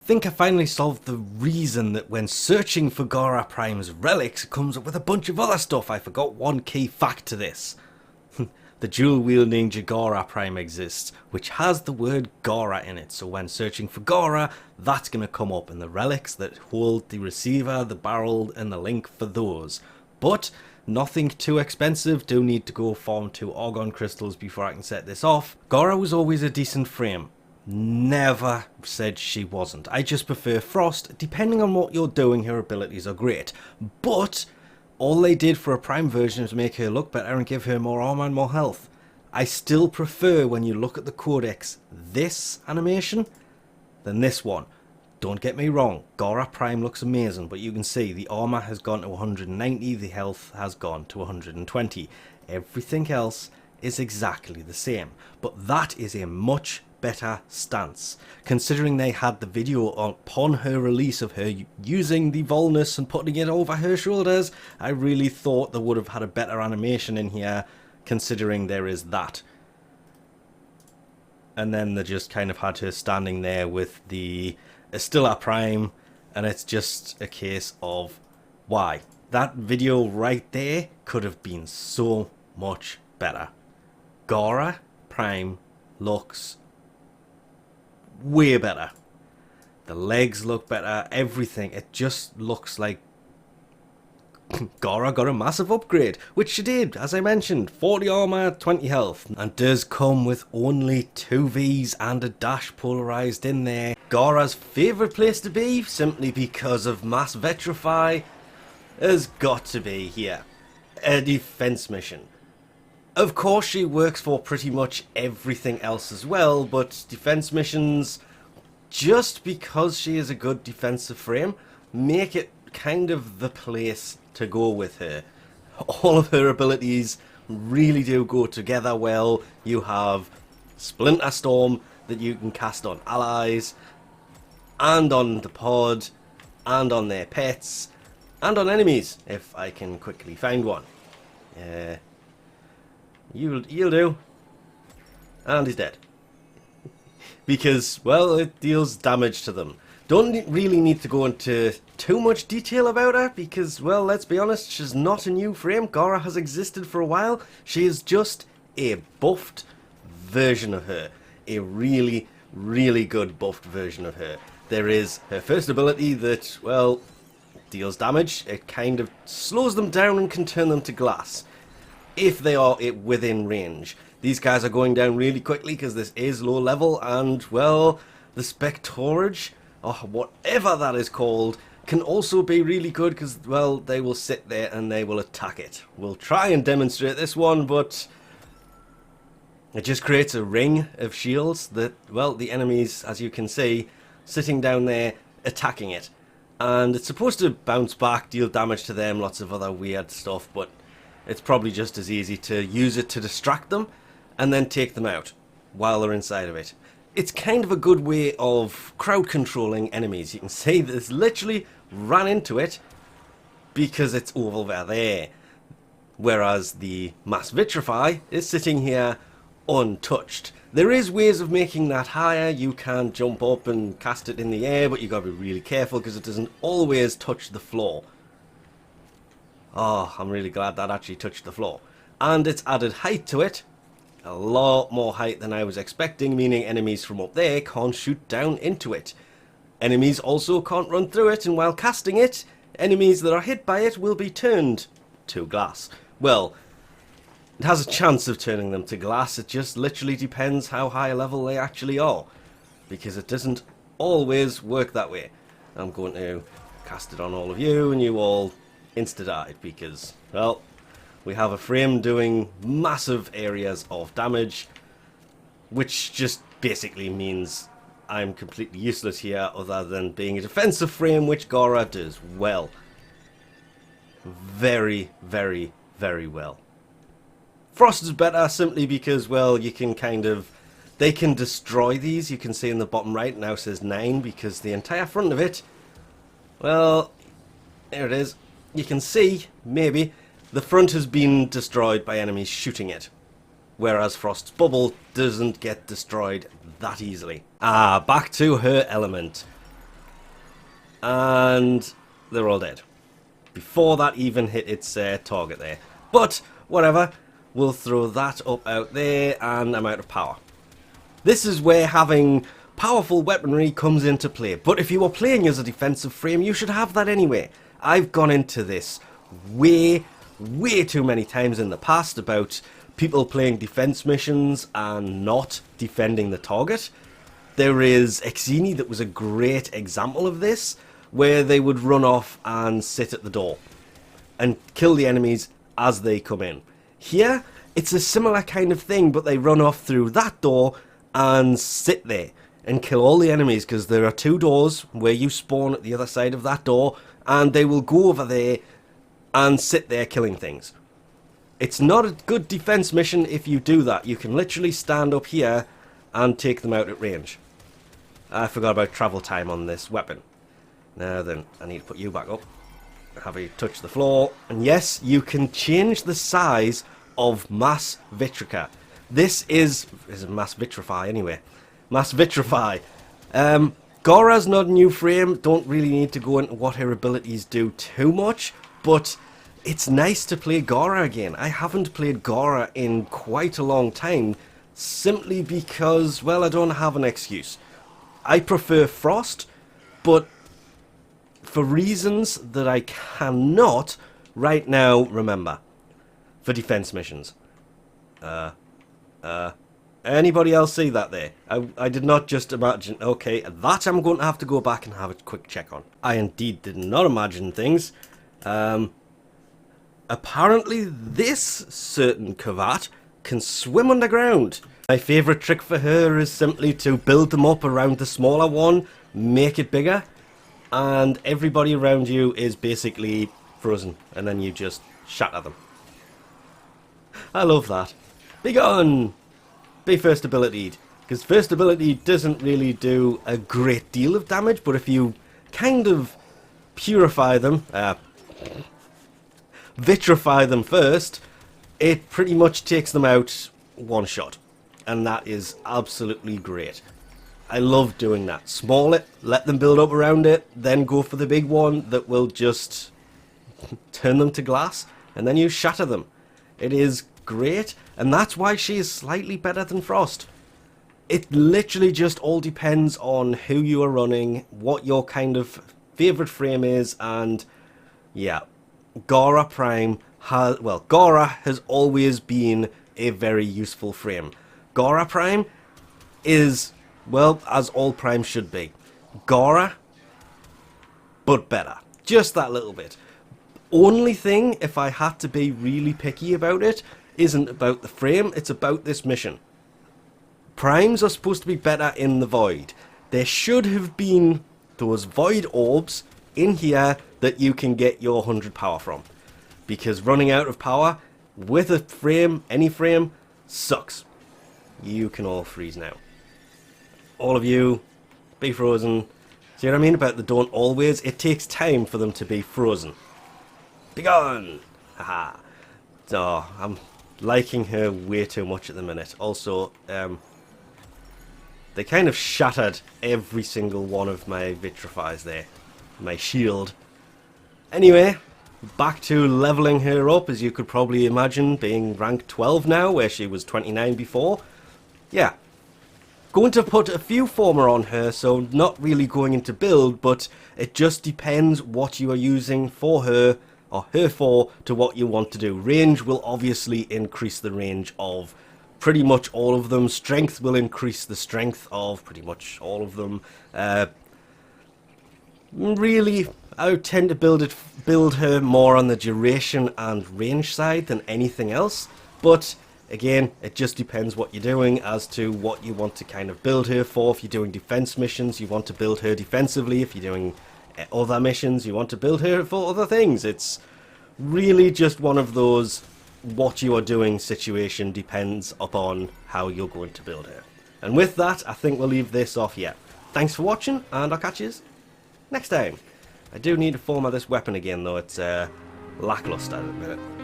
think I finally solved the reason that when searching for Gara Prime's relics, it comes up with a bunch of other stuff. I forgot one key fact to this. The dual-wielding Gara Prime exists, which has the word Gara in it. So when searching for Gara, that's going to come up in the relics that hold the receiver, the barrel, and the link for those. But nothing too expensive. Do need to go farm 2 Argon crystals before I can set this off. Gara was always a decent frame. Never said she wasn't. I just prefer Frost. Depending on what you're doing, her abilities are great. But all they did for a Prime version is make her look better and give her more armor and more health. I still prefer, when you look at the codex, this animation than this one. Don't get me wrong, Gara Prime looks amazing, but you can see the armor has gone to 190, the health has gone to 120. Everything else is exactly the same, but that is a much better stance. Considering they had the video upon her release of her using the Volnus and putting it over her shoulders, I really thought they would have had a better animation in here, considering there is that. And then they just kind of had her standing there with the Estilla Prime, and it's just a case of why. That video right there could have been so much better. Gara Prime looks way better. The legs look better, everything. It just looks like Gara got a massive upgrade, which she did, as I mentioned. 40 armor, 20 health, and does come with only 2 Vs and a dash polarized in there. Gara's favourite place to be, simply because of mass vitrify, has got to be here. A defense mission. Of course she works for pretty much everything else as well, but defense missions, just because she is a good defensive frame, make it kind of the place to go with her. All of her abilities really do go together well. You have Splinter Storm that you can cast on allies, and on the pod, and on their pets, and on enemies, if I can quickly find one. You'll do. And he's dead. Because, well, it deals damage to them. Don't really need to go into too much detail about her, because, well, let's be honest, she's not a new frame. Gara has existed for a while. She is just a buffed version of her. A really, really good buffed version of her. There is her first ability that, well, deals damage. It kind of slows them down and can turn them to glass, if they are within range. These guys are going down really quickly because this is low level, and, well, the Spectorage, or whatever that is called, can also be really good because, well, they will sit there and they will attack it. We'll try and demonstrate this one, but it just creates a ring of shields that, well, the enemies, as you can see, sitting down there attacking it. And it's supposed to bounce back, deal damage to them, lots of other weird stuff, but it's probably just as easy to use it to distract them and then take them out while they're inside of it. It's kind of a good way of crowd controlling enemies. You can see that it's literally ran into it because it's over there. Whereas the Mass Vitrify is sitting here untouched. There is ways of making that higher. You can jump up and cast it in the air, but you got to be really careful because it doesn't always touch the floor. Oh, I'm really glad that actually touched the floor. And it's added height to it. A lot more height than I was expecting, meaning enemies from up there can't shoot down into it. Enemies also can't run through it, and while casting it, enemies that are hit by it will be turned to glass. Well, it has a chance of turning them to glass. It just literally depends how high level they actually are, because it doesn't always work that way. I'm going to cast it on all of you, and you all insta-died because, well, we have a frame doing massive areas of damage, which just basically means I'm completely useless here other than being a defensive frame, which Gara does well. Very, very, very well. Frost is better simply because, well, you can kind of, they can destroy these. You can see in the bottom right now says 9 because the entire front of it, well, there it is. You can see, maybe, the front has been destroyed by enemies shooting it, whereas Frost's bubble doesn't get destroyed that easily. Back to her element. and they're all dead before that even hit its target there. But whatever, we'll throw that up out there, and I'm out of power. This is where having powerful weaponry comes into play, but if you are playing as a defensive frame, you should have that anyway. I've gone into this way too many times in the past about people playing defense missions and not defending the target. There is Exini that was a great example of this, where they would run off and sit at the door and kill the enemies as they come in. Here, it's a similar kind of thing, but they run off through that door and sit there and kill all the enemies, because there are two doors where you spawn at the other side of that door, and they will go over there and sit there killing things. It's not a good defense mission if you do that. You can literally stand up here and take them out at range. I forgot about travel time on this weapon. Now then, I need to put you back up. Have you touch the floor? And yes, you can change the size of Mass Vitrica. This is Mass Vitrify anyway. Mass Vitrify. Gara's not a new frame. Don't really need to go into what her abilities do too much, but it's nice to play Gara again. I haven't played Gara in quite a long time, simply because, well, I don't have an excuse. I prefer Frost, but for reasons that I cannot right now remember, for defense missions. Anybody else see that there? I did not just imagine. Okay, that I'm going to have to go back and have a quick check on. I indeed did not imagine things. Apparently this certain Kavat can swim underground. My favourite trick for her is simply to build them up around the smaller one, make it bigger, and everybody around you is basically frozen, and then you just shatter them. I love that. Be gone! Be first abilitied, because first ability doesn't really do a great deal of damage, but if you kind of purify them, vitrify them first, it pretty much takes them out one shot, and that is absolutely great. I love doing that. Small it, let them build up around it, then go for the big one that will just turn them to glass, and then you shatter them. It is great, and that's why she is slightly better than Frost. It literally just all depends on who you are running, what your kind of favourite frame is, and yeah, Gara Prime has, well, Gara has always been a very useful frame. Gara Prime is, well, as all Primes should be. Gara, but better. Just that little bit. Only thing, if I had to be really picky about it, isn't about the frame, it's about this mission. Primes are supposed to be better in the Void. There should have been those Void orbs in here that you can get your 100 power from. Because running out of power with a frame, any frame, sucks. You can all freeze now. All of you, be frozen. See what I mean about the don't always? It takes time for them to be frozen. Be gone! Haha. So, I'm liking her way too much at the minute. Also, they kind of shattered every single one of my vitrifies there. My shield. Anyway, back to leveling her up, as you could probably imagine, being rank 12 now, where she was 29 before. Yeah. Going to put a few former on her, so not really going into build, but it just depends what you are using for her, or her for, to what you want to do. Range will obviously increase the range of pretty much all of them. Strength will increase the strength of pretty much all of them. Really, I would tend to build her more on the duration and range side than anything else, but again, it just depends what you're doing as to what you want to kind of build her for. If you're doing defense missions, you want to build her defensively. If you're doing other missions, you want to build her for other things. It's really just one of those what you are doing situation depends upon how you're going to build her. And with that, I think we'll leave this off here. Thanks for watching, and I'll catch you next time. I do need to format this weapon again, though. It's lackluster at the minute.